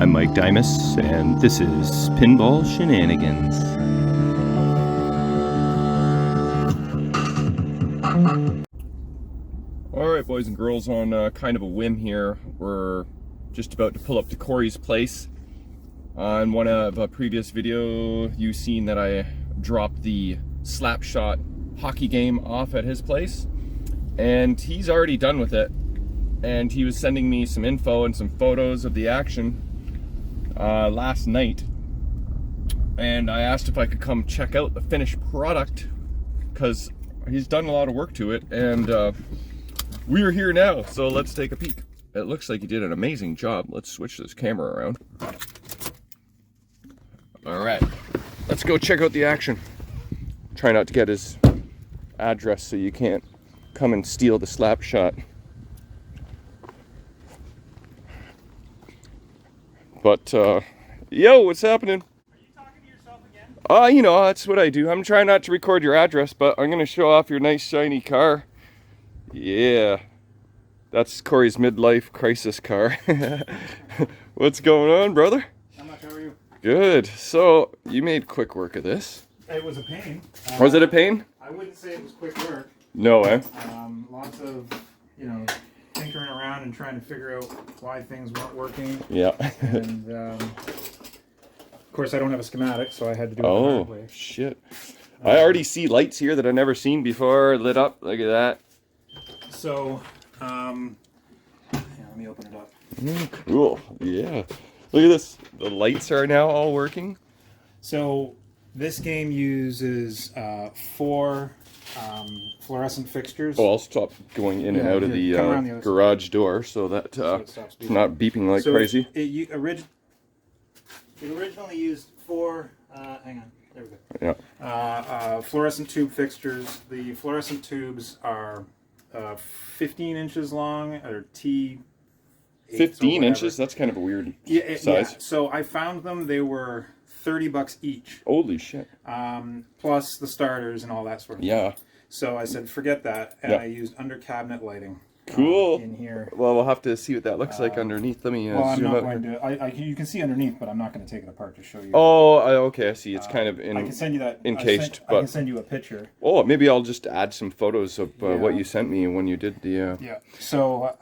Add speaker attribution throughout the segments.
Speaker 1: I'm Mike Dimas, and this is Pinball Shenanigans. Alright, boys and girls, on kind of a whim here, we're just about to pull up to Corey's place. On one of a previous video, you've seen that I dropped the Slapshot hockey game off at his place, and he's already done with it. And he was sending me some info and some photos of the action last night, and I asked if I could come check out the finished product because he's done a lot of work to it, and we are here now, so let's take a peek. It looks like he did an amazing job. Let's switch this camera around. Alright, let's go check out the action. Try not to get his address so you can't come and steal the Slapshot. But, yo, what's happening?
Speaker 2: Are you talking to yourself again?
Speaker 1: You know, that's what I do. I'm trying not to record your address, but I'm going to show off your nice, shiny car. Yeah. That's Corey's midlife crisis car. What's going on, brother?
Speaker 2: How much? How are you?
Speaker 1: Good. So, you made quick work of this.
Speaker 2: It was a pain.
Speaker 1: Was it a pain?
Speaker 2: I wouldn't say it was quick work.
Speaker 1: No, eh?
Speaker 2: Lots of, tinkering around and trying to figure out why things weren't working.
Speaker 1: Yeah.
Speaker 2: And, of course, I don't have a schematic, so I had to do it the hard way.
Speaker 1: Oh, shit. I already see lights here that I've never seen before lit up. Look at that.
Speaker 2: So, yeah, let me open it up.
Speaker 1: Cool. Yeah. Look at this. The lights are now all working.
Speaker 2: So, this game uses 4 fluorescent fixtures.
Speaker 1: Oh, I'll stop going in and out of the garage door so that it's not beeping like crazy.
Speaker 2: It originally used 4, hang on, there we go.
Speaker 1: Yeah.
Speaker 2: Fluorescent tube fixtures. The fluorescent tubes are 15 inches long, or T.
Speaker 1: 15 inches? That's kind of a weird size.
Speaker 2: Yeah. So I found them, they were $30 each.
Speaker 1: Holy shit.
Speaker 2: Plus the starters and all that sort of thing. So I said, forget that, and I used under cabinet lighting.
Speaker 1: Cool.
Speaker 2: In here.
Speaker 1: Well, we'll have to see what that looks like underneath. Let me
Speaker 2: well, I'm
Speaker 1: zoom
Speaker 2: not
Speaker 1: out.
Speaker 2: going to. You can see underneath, but I'm not going to take it apart to show you.
Speaker 1: Oh, okay. I see. It's kind of
Speaker 2: I can send you that
Speaker 1: encased.
Speaker 2: I can send you a picture.
Speaker 1: Oh, maybe I'll just add some photos of what you sent me when you did the.
Speaker 2: Yeah. So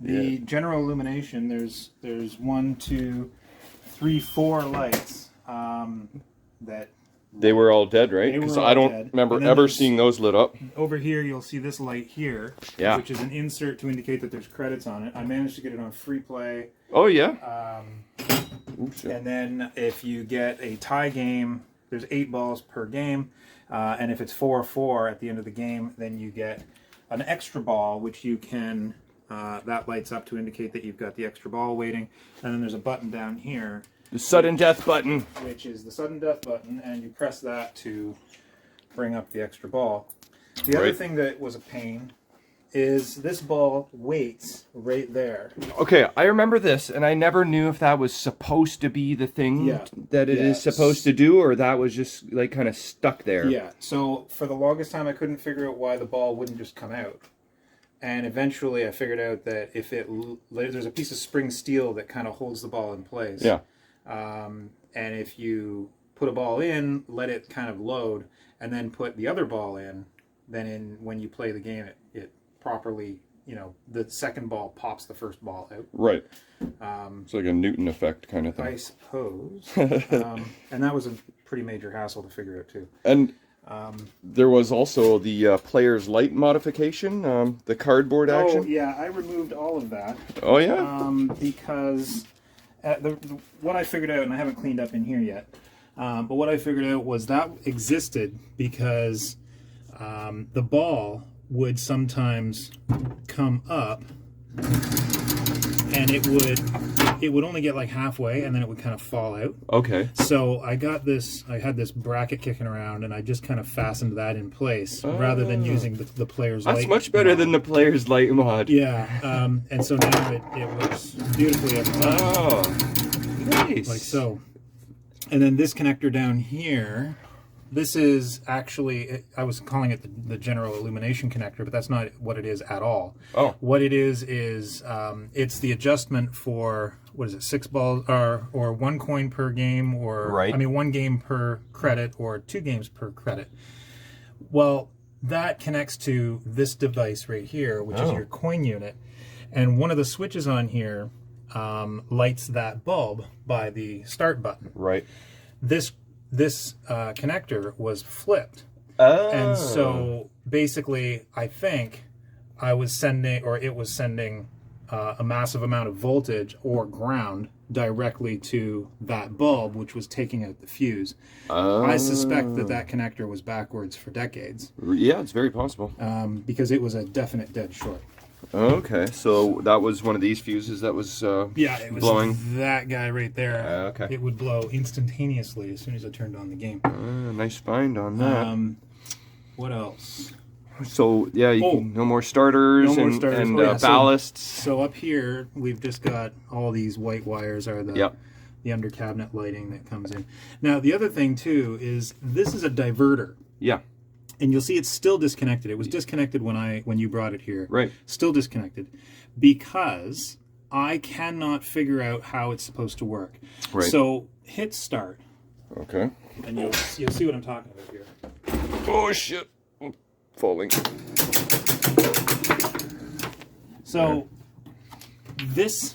Speaker 2: the general illumination. There's 1, 2, 3, 4 lights that.
Speaker 1: They were all dead, right? Because I don't remember ever seeing those lit up.
Speaker 2: Over here, you'll see this light here, which is an insert to indicate that there's credits on it. I managed to get it on free play.
Speaker 1: Oh, yeah?
Speaker 2: And then if you get a tie game, there's 8 balls per game. And if it's 4-4 at the end of the game, then you get an extra ball, which you can, that lights up to indicate that you've got the extra ball waiting. And then there's a button down here.
Speaker 1: The sudden death button.
Speaker 2: Which is the sudden death button, and you press that to bring up the extra ball. The other thing that was a pain is this ball waits right there.
Speaker 1: Okay, I remember this, and I never knew if that was supposed to be the thing that it is supposed to do, or that was just like kind of stuck there.
Speaker 2: Yeah, so for the longest time I couldn't figure out why the ball wouldn't just come out. And eventually I figured out that if there's a piece of spring steel that kind of holds the ball in place.
Speaker 1: Yeah.
Speaker 2: And if you put a ball in, let it kind of load, and then put the other ball in, then when you play the game, it properly, the second ball pops the first ball out.
Speaker 1: Right. It's like a Newton effect kind of thing.
Speaker 2: I suppose. And that was a pretty major hassle to figure out too.
Speaker 1: And there was also the player's light modification, the cardboard action.
Speaker 2: Oh yeah, I removed all of that.
Speaker 1: Oh yeah?
Speaker 2: Because what I figured out, and I haven't cleaned up in here yet, but what I figured out was that existed because the ball would sometimes come up, and it would only get like halfway, and then it would kind of fall out.
Speaker 1: Okay.
Speaker 2: So I had this bracket kicking around, and I just kind of fastened that in place rather than using the player's light.
Speaker 1: That's much better than the player's light mod.
Speaker 2: Yeah, and so now it works beautifully every time.
Speaker 1: Oh, nice.
Speaker 2: Like so. And then this connector down here this is actually, I was calling it the general illumination connector, but that's not what it is at all.
Speaker 1: Oh.
Speaker 2: What it is it's the adjustment for, what is it, 6 balls, or 1 coin per game, or,
Speaker 1: right.
Speaker 2: I mean, 1 game per credit, or 2 games per credit. Well, that connects to this device right here, which is your coin unit. And one of the switches on here lights that bulb by the start button.
Speaker 1: Right.
Speaker 2: This connector was flipped.
Speaker 1: Oh.
Speaker 2: And so basically, I think I was sending, or it was sending a massive amount of voltage or ground directly to that bulb, which was taking out the fuse. I suspect that connector was backwards for decades.
Speaker 1: Yeah, it's very possible.
Speaker 2: Because it was a definite dead short.
Speaker 1: Okay, so that was one of these fuses that was
Speaker 2: yeah, it was
Speaker 1: blowing.
Speaker 2: That guy right there.
Speaker 1: Okay.
Speaker 2: It would blow instantaneously as soon as I turned on the game.
Speaker 1: Nice find on that.
Speaker 2: What else?
Speaker 1: So yeah, no more starters, and ballasts.
Speaker 2: So up here we've just got all these white wires are the under cabinet lighting that comes in. Now the other thing too is this is a diverter.
Speaker 1: Yeah.
Speaker 2: And you'll see it's still disconnected. It was disconnected when you brought it here.
Speaker 1: Right.
Speaker 2: Still disconnected because I cannot figure out how it's supposed to work.
Speaker 1: Right. So
Speaker 2: hit start.
Speaker 1: Okay.
Speaker 2: And you'll see what I'm talking about here.
Speaker 1: Oh shit. I'm falling.
Speaker 2: So this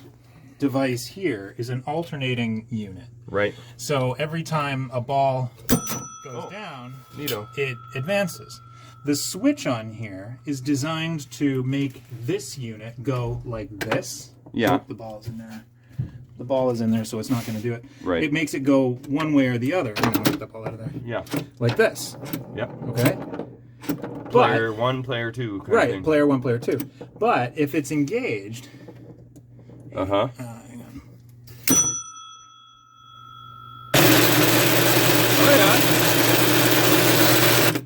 Speaker 2: device here is an alternating unit.
Speaker 1: Right.
Speaker 2: So every time a ball goes down,
Speaker 1: neato,
Speaker 2: it advances. The switch on here is designed to make this unit go like this.
Speaker 1: Yeah.
Speaker 2: Oh, the ball is in there. The ball is in there, so it's not going to do it.
Speaker 1: Right.
Speaker 2: It makes it go one way or the other. I'm going to get that ball out of there.
Speaker 1: Yeah.
Speaker 2: Like this.
Speaker 1: Yep.
Speaker 2: Okay?
Speaker 1: Player 1, player 2.
Speaker 2: Right, player 1, player 2. But if it's engaged...
Speaker 1: hang
Speaker 2: on.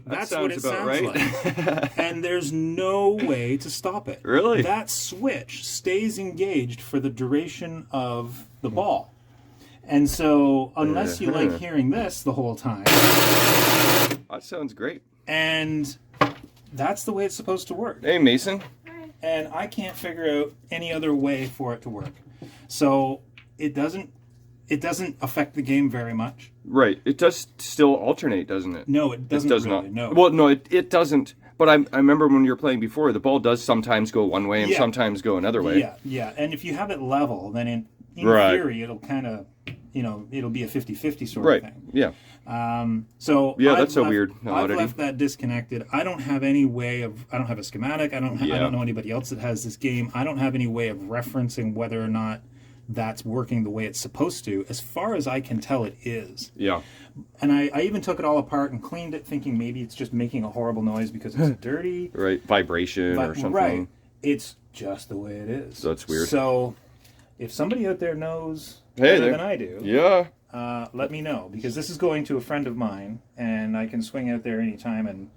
Speaker 2: That's what it sounds
Speaker 1: right.
Speaker 2: like. And there's no way to stop it.
Speaker 1: Really?
Speaker 2: That switch stays engaged for the duration of the ball. And so, unless you like hearing this the whole time...
Speaker 1: That sounds great.
Speaker 2: And that's the way it's supposed to work.
Speaker 1: Hey, Mason.
Speaker 2: And I can't figure out any other way for it to work. So, it doesn't affect the game very much.
Speaker 1: Right. It does still alternate, doesn't it?
Speaker 2: No, it doesn't.
Speaker 1: It does
Speaker 2: really,
Speaker 1: not.
Speaker 2: No.
Speaker 1: Well, no, it doesn't. But I remember when you were playing before, the ball does sometimes go one way and sometimes go another way.
Speaker 2: Yeah, yeah. And if you have it level, then in theory, it'll kind of, it'll be a 50-50 sort of thing.
Speaker 1: Yeah.
Speaker 2: So
Speaker 1: yeah, that's a weird
Speaker 2: oddity. I've left that disconnected. I don't have any way of. I don't have a schematic. I don't know anybody else that has this game. I don't have any way of referencing whether or not that's working the way it's supposed to. As far as I can tell, it is.
Speaker 1: Yeah.
Speaker 2: And I even took it all apart and cleaned it, thinking maybe it's just making a horrible noise because it's dirty.
Speaker 1: Right. Vibration or something.
Speaker 2: Right. It's just the way it is.
Speaker 1: That's weird.
Speaker 2: So, if somebody out there knows better than I do, let me know, because this is going to a friend of mine, and I can swing out there anytime and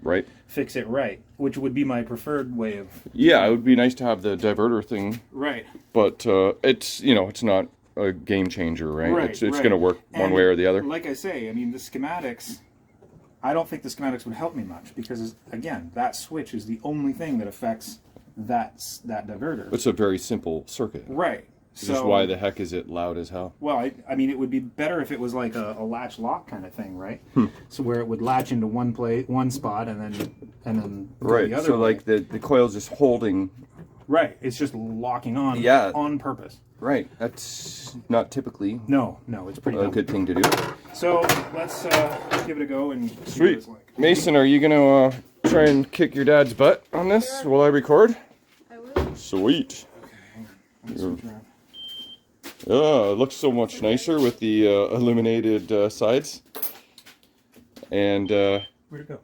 Speaker 2: fix it right, which would be my preferred way of...
Speaker 1: Yeah, it would be nice to have the diverter thing.
Speaker 2: Right.
Speaker 1: But it's, it's not a game changer, right? It's going to work one way or the other.
Speaker 2: Like I say, I mean, the schematics... I don't think the schematics would help me much, because, again, that switch is the only thing that affects that diverter.
Speaker 1: It's a very simple circuit.
Speaker 2: Right.
Speaker 1: Just why the heck is it loud as hell?
Speaker 2: Well, I mean, it would be better if it was like a latch lock kind of thing, right? So where it would latch into one spot, and then go the other
Speaker 1: so
Speaker 2: way.
Speaker 1: like the coil's just holding.
Speaker 2: Right. It's just locking on on purpose.
Speaker 1: Right. That's not typically.
Speaker 2: No, it's pretty
Speaker 1: a good thing to do.
Speaker 2: So let's give it a go and see
Speaker 1: what
Speaker 2: it's like.
Speaker 1: Mason, are you gonna try and kick your dad's butt on this while I record?
Speaker 3: I will.
Speaker 1: Sweet.
Speaker 2: Okay, hang on. Let me switch around.
Speaker 1: It looks so much nicer with the illuminated sides. And
Speaker 2: where'd it go?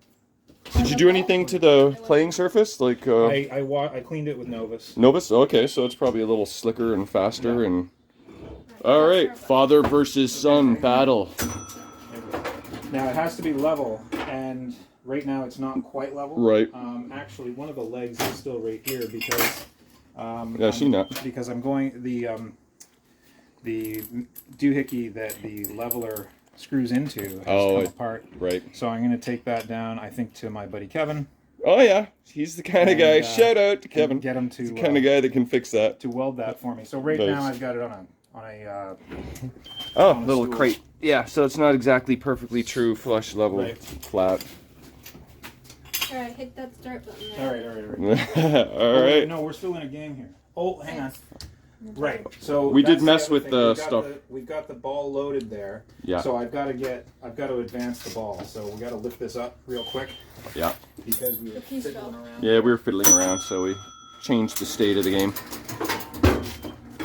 Speaker 1: Did you do anything to the playing surface? Like
Speaker 2: I cleaned it with Novus.
Speaker 1: Novus? Okay, so it's probably a little slicker and faster. And all right, father versus son battle.
Speaker 2: Now it has to be level, and right now it's not quite level.
Speaker 1: Right.
Speaker 2: Actually, one of the legs is still right here because.
Speaker 1: Yeah, I've seen that.
Speaker 2: Because I'm going the doohickey that the leveler screws into has come apart.
Speaker 1: Right.
Speaker 2: So I'm going to take that down, I think, to my buddy Kevin.
Speaker 1: Oh yeah, he's the kind of guy. Shout out to Kevin.
Speaker 2: Get him to
Speaker 1: he's the kind of guy that can fix that.
Speaker 2: To weld that for me. So right now I've got it on a
Speaker 1: little
Speaker 2: stool.
Speaker 1: crate. Yeah, so it's not exactly perfectly true flush level flat.
Speaker 3: Alright, hit that start button
Speaker 2: All
Speaker 3: there.
Speaker 2: right.
Speaker 1: All right.
Speaker 2: No, we're still in a game here. Oh, hang on. Right. So
Speaker 1: we did
Speaker 2: that's
Speaker 1: mess
Speaker 2: the other
Speaker 1: with
Speaker 2: thing.
Speaker 1: the stuff.
Speaker 2: We've got the ball loaded there.
Speaker 1: Yeah.
Speaker 2: So I've got to advance the ball. So we got to lift this up real quick.
Speaker 1: Yeah.
Speaker 2: Because we were fiddling around.
Speaker 1: Yeah, we were fiddling around, so we changed the state of the game.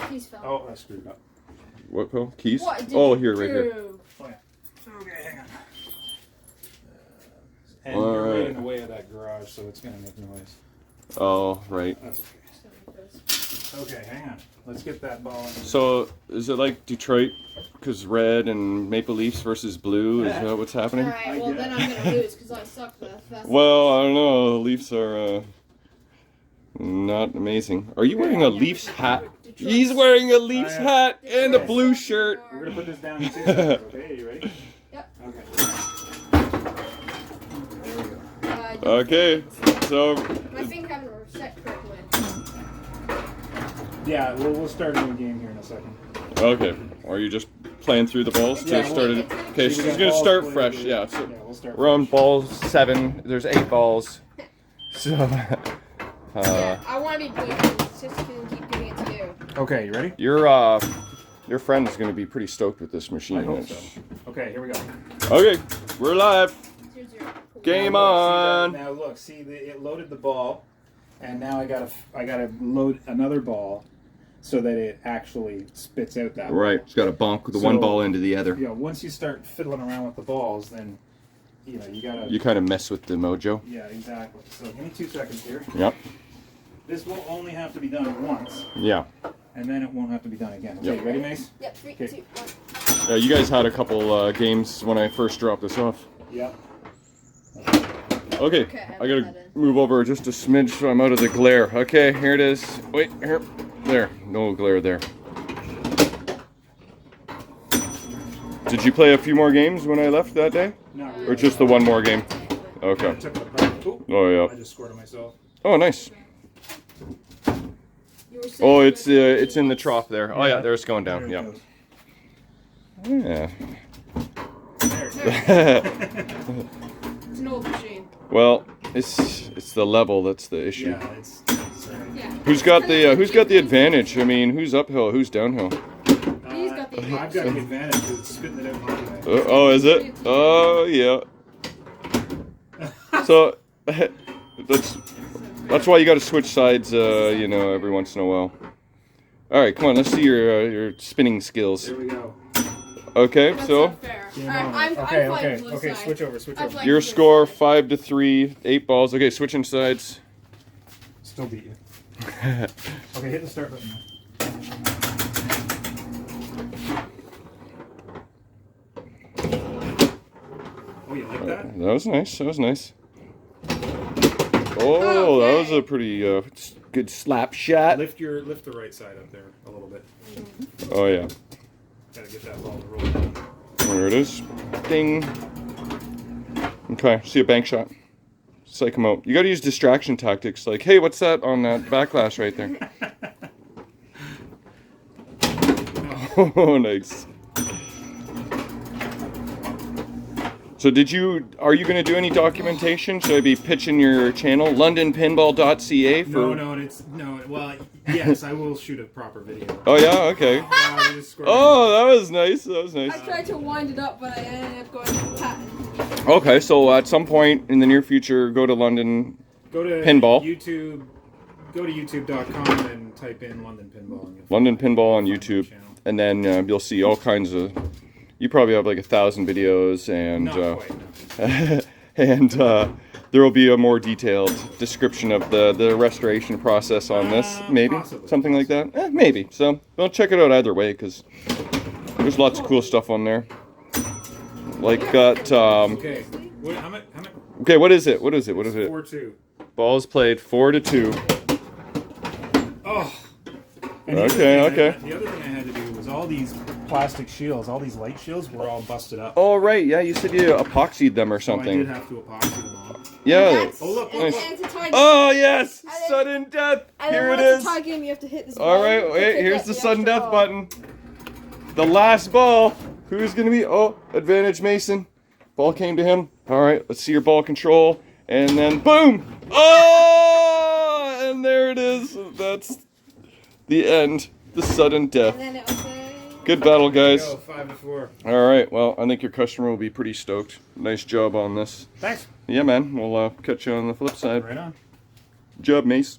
Speaker 3: Keys fell.
Speaker 2: Oh, I screwed up.
Speaker 1: What, Phil? Keys?
Speaker 3: What did
Speaker 1: Oh,
Speaker 3: you
Speaker 1: here, right here.
Speaker 3: do?
Speaker 2: Oh yeah. Okay, hang on. And
Speaker 1: All
Speaker 2: you're right
Speaker 1: right.
Speaker 2: in the way of that garage, so it's gonna make noise.
Speaker 1: Oh, right.
Speaker 2: That's okay. Okay, hang on. Let's get that ball in.
Speaker 1: So, is it like Detroit? Because red and Maple Leafs versus blue? Is that what's happening?
Speaker 3: Alright, well then I'm gonna lose because I suck the fast.
Speaker 1: Well, I don't know. The Leafs are not amazing. Are you wearing a Leafs hat? He's wearing a Leafs hat and a blue shirt.
Speaker 2: We're gonna put this down in 2 seconds, okay? You ready?
Speaker 3: Yep.
Speaker 2: Okay.
Speaker 1: Okay, so
Speaker 3: My thing haven't set correctly.
Speaker 2: Yeah, we'll start a new game here in a second.
Speaker 1: okay. Are you just playing through the balls to
Speaker 3: Yeah,
Speaker 1: start it? Okay,
Speaker 2: So we
Speaker 1: she's
Speaker 2: got
Speaker 1: gonna
Speaker 2: balls
Speaker 1: start
Speaker 2: played
Speaker 1: fresh.
Speaker 2: here.
Speaker 1: Yeah, so
Speaker 2: We'll start
Speaker 1: we're on ball 7. There's 8 balls. So
Speaker 3: Yeah, I want to be blue because just can keep giving it to you.
Speaker 2: Okay, you ready?
Speaker 1: your friend is gonna be pretty stoked with this machine.
Speaker 2: I hope so. Okay, here we go.
Speaker 1: Okay, we're live.
Speaker 3: 0-0. Cool.
Speaker 1: Game
Speaker 2: Now look,
Speaker 1: on.
Speaker 2: Now look, see, it loaded the ball, and now I gotta load another ball, so that it actually spits out that.
Speaker 1: Right, it's got to bonk the one
Speaker 2: So-
Speaker 1: ball into the other.
Speaker 2: You know, once you start fiddling around with the balls, then you gotta.
Speaker 1: You kind of mess with the mojo.
Speaker 2: Yeah, exactly. So give me 2 seconds here.
Speaker 1: Yep.
Speaker 2: This will only have to be done once,
Speaker 1: Yeah.
Speaker 2: and then it won't have to be done again. Okay,
Speaker 1: Yep.
Speaker 2: ready, Mace?
Speaker 3: Yep, 3,
Speaker 2: Okay.
Speaker 3: 2, 1.
Speaker 1: You guys had a couple games when I first dropped this off.
Speaker 2: Yep.
Speaker 1: Okay,
Speaker 3: Okay,
Speaker 1: I gotta move over just a smidge so I'm out of the glare. Okay, here it is. Wait, here. There. No glare there. Did you play a few more games when I left that day?
Speaker 2: Not really.
Speaker 1: Or just the one more game? Okay.
Speaker 2: I took it apart. Ooh,
Speaker 1: Oh,
Speaker 2: I
Speaker 1: yeah.
Speaker 2: just scored it myself.
Speaker 1: Oh, nice.
Speaker 3: You were saying
Speaker 1: Oh,
Speaker 3: you
Speaker 1: it's
Speaker 3: were-
Speaker 1: in the trough there. Oh, yeah, there it's going
Speaker 2: There
Speaker 1: down.
Speaker 2: it
Speaker 1: Yeah.
Speaker 2: goes.
Speaker 1: Yeah.
Speaker 2: There it goes.
Speaker 3: It's an old machine.
Speaker 1: Well, it's the level that's the issue.
Speaker 2: Yeah, it's
Speaker 3: Yeah.
Speaker 1: Who's got the advantage? I mean, who's uphill? Who's downhill?
Speaker 3: He's got the
Speaker 2: I've got the advantage because it's spitting it out my way.
Speaker 1: Oh, is it? Oh, yeah. So that's why you got to switch sides, every once in a while. All right, come on, let's see your spinning skills.
Speaker 2: There we go.
Speaker 1: Okay,
Speaker 3: That's
Speaker 1: so
Speaker 3: not fair.
Speaker 2: Game
Speaker 3: Alright,
Speaker 2: over.
Speaker 3: I'm
Speaker 2: Okay,
Speaker 3: playing blue
Speaker 2: okay,
Speaker 3: side.
Speaker 2: switch over, switch
Speaker 3: I'm
Speaker 2: over.
Speaker 3: playing
Speaker 1: your
Speaker 3: blue
Speaker 1: score
Speaker 3: side.
Speaker 1: 5-3, 8 balls. Okay, switching sides.
Speaker 2: Still beat you. Okay, hit the start button now. Oh, you like that?
Speaker 1: That was nice. That was nice. Oh, that was a pretty good slap shot.
Speaker 2: Lift the right side up there a little bit.
Speaker 1: Oh yeah.
Speaker 2: Gotta get that ball to roll down.
Speaker 1: There it is. Ding. Okay, see a bank shot. Psych him out. You gotta use distraction tactics like, hey, what's that on that backlash right there? Oh, nice. So are you going to do any documentation? Should I be pitching your channel, londonpinball.ca for...
Speaker 2: Well, yes, I will shoot a proper video.
Speaker 1: Oh, yeah? Okay.
Speaker 2: Oh, you just scored.
Speaker 1: Oh, that was nice. That was nice.
Speaker 3: I tried to wind it up, but I ended up going to patent.
Speaker 1: Okay, so at some point in the near future, go to London
Speaker 2: Go to
Speaker 1: Pinball.
Speaker 2: YouTube. Go to youtube.com and type in London Pinball. And you'll
Speaker 1: London
Speaker 2: find
Speaker 1: Pinball on
Speaker 2: my
Speaker 1: YouTube,
Speaker 2: channel.
Speaker 1: and then you'll see all kinds of... You probably have like 1,000 videos, and
Speaker 2: Not quite, no.
Speaker 1: and there will be a more detailed description of the restoration process on this, maybe
Speaker 2: Possibly.
Speaker 1: something like that. Maybe. So well, check it out either way, because there's lots of cool stuff on there. Like got
Speaker 2: Okay. How much?
Speaker 1: okay. What is it? What is it? What is it?
Speaker 2: 4-2.
Speaker 1: Balls played 4-2.
Speaker 2: Oh.
Speaker 1: Okay, okay.
Speaker 2: The other thing I had to do was all these plastic shields, all these light shields were all busted up.
Speaker 1: Oh, right. Yeah, you said you epoxied them or
Speaker 2: So I
Speaker 1: something.
Speaker 2: did have to epoxy them all.
Speaker 1: Yeah.
Speaker 3: That's-
Speaker 2: Oh, look,
Speaker 3: and-
Speaker 2: look.
Speaker 3: and to tie-
Speaker 1: Oh, yes.
Speaker 3: And then-
Speaker 1: Sudden death.
Speaker 3: and then
Speaker 1: Here it
Speaker 3: once it's
Speaker 1: is.
Speaker 3: tie game, you have to hit this
Speaker 1: All
Speaker 3: button
Speaker 1: right.
Speaker 3: to
Speaker 1: Wait.
Speaker 3: pick
Speaker 1: Here's
Speaker 3: up
Speaker 1: the sudden
Speaker 3: extra
Speaker 1: death
Speaker 3: ball.
Speaker 1: button. The last ball. Who's going to be? Oh, advantage Mason. Ball came to him. All right. Let's see your ball control. And then boom. Oh, and there it is. That's the end. The sudden death.
Speaker 3: And then it will say...
Speaker 1: Good battle, guys.
Speaker 2: Go 5-4.
Speaker 1: All right. Well, I think your customer will be pretty stoked. Nice job on this.
Speaker 2: Thanks.
Speaker 1: Yeah, man. We'll catch you on the flip side.
Speaker 2: Right on.
Speaker 1: Good job, Mace.